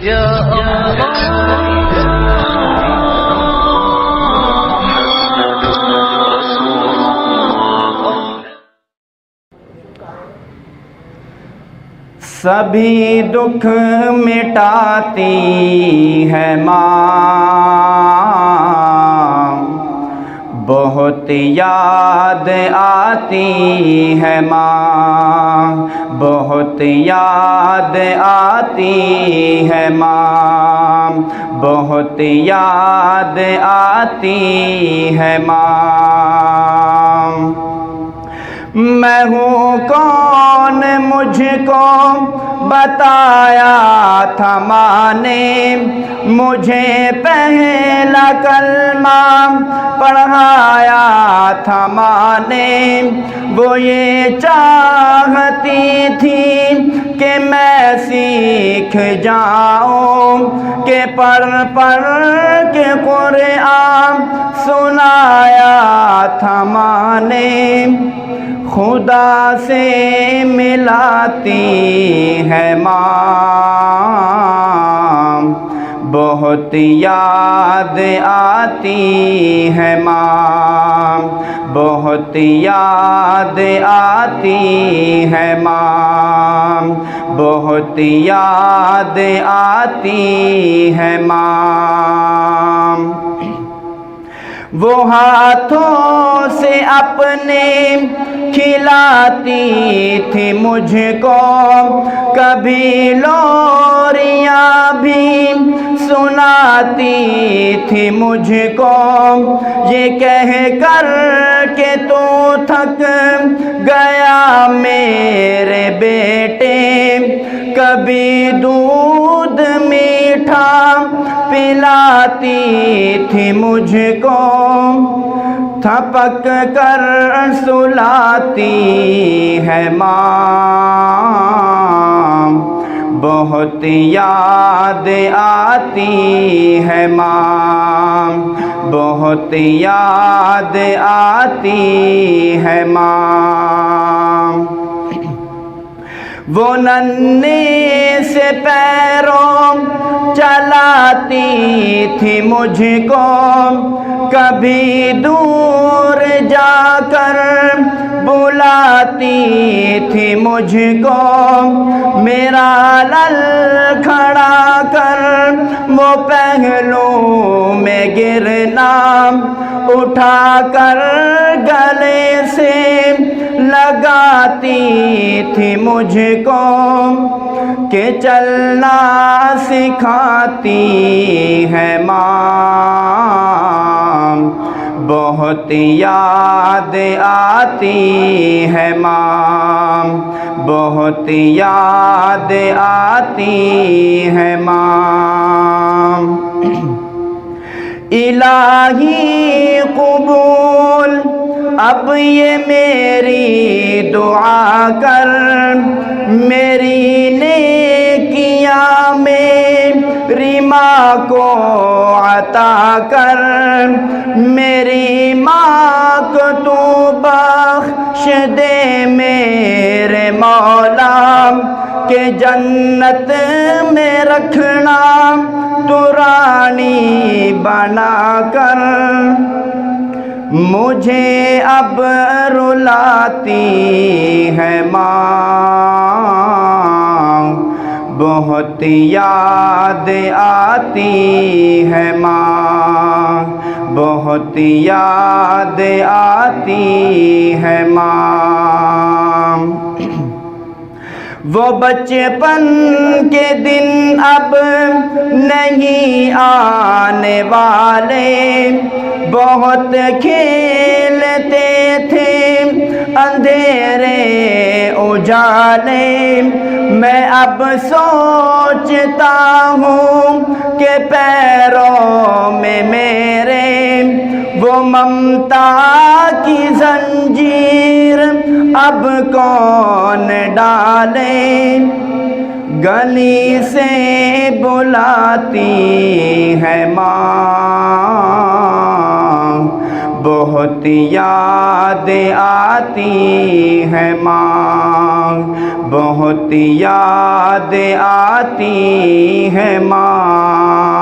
یا سبھی دکھ مٹاتی ہے ماں، بہت یاد آتی ہے ماں، بہت یاد آتی ہے ماں، بہت یاد آتی ہے ماں۔ میں ہوں کون مجھ کو بتایا تھا ماں نے، مجھے پہلا کلمہ پڑھایا تھا ماں نے، وہ یہ چاہتی تھی کہ میں سیکھ جاؤں، کہ پڑھ پڑھ کے قرآن سنایا تھا ماں نے۔ خدا سے ملاتی ہے ماں، بہت یاد آتی ہے ماں، بہت یاد آتی ہے ماں، بہت یاد آتی ہے ماں۔ وہ ہاتھوں سے اپنے کھلاتی تھی مجھ کو، کبھی لوریاں بھی سناتی تھی مجھ کو، یہ کہہ کر کہ تو تھک گیا میرے بیٹے، کبھی دودھ میٹھا پلاتی تھی مجھ کو، تھپک کر سلاتی ہے ماں، بہت یاد آتی ہے ماں، بہت یاد آتی ہے ماں۔ وہ ننھے سے پیروں چلاتی تھی مجھ کو، کبھی دور جا کر بلاتی تھی مجھ کو، میرا للکھڑا کر وہ پہلو میں گرنا، اٹھا کر گلے سے لگاتی تھی مجھ کو، کہ چلنا سکھاتی ہے ماں، بہت یاد آتی ہے ماں، بہت یاد آتی ہے ماں۔ الہی قبول اب یہ میری دعا کر، میری نیکیاں میری ماں کو عطا کر، میری ماں کو تو بخش دے میرے مولا، کہ جنت میں رکھنا تو رانی بنا کر، مجھے اب رلاتی ہے ماں، بہت یاد آتی ہے ماں، بہت یاد آتی ہے ماں۔ وہ بچپن کے دن اب نہیں آنے والے، بہت کھیلتے تھے اندھیرے اجالے، میں اب سوچتا ہوں کہ پیروں میں میرے وہ ممتا کی زنجیر اب کون ڈالے، گلی سے بلاتی ہے ماں، بہت یاد آتی ہے ماں، بہت یاد آتی ہے ماں۔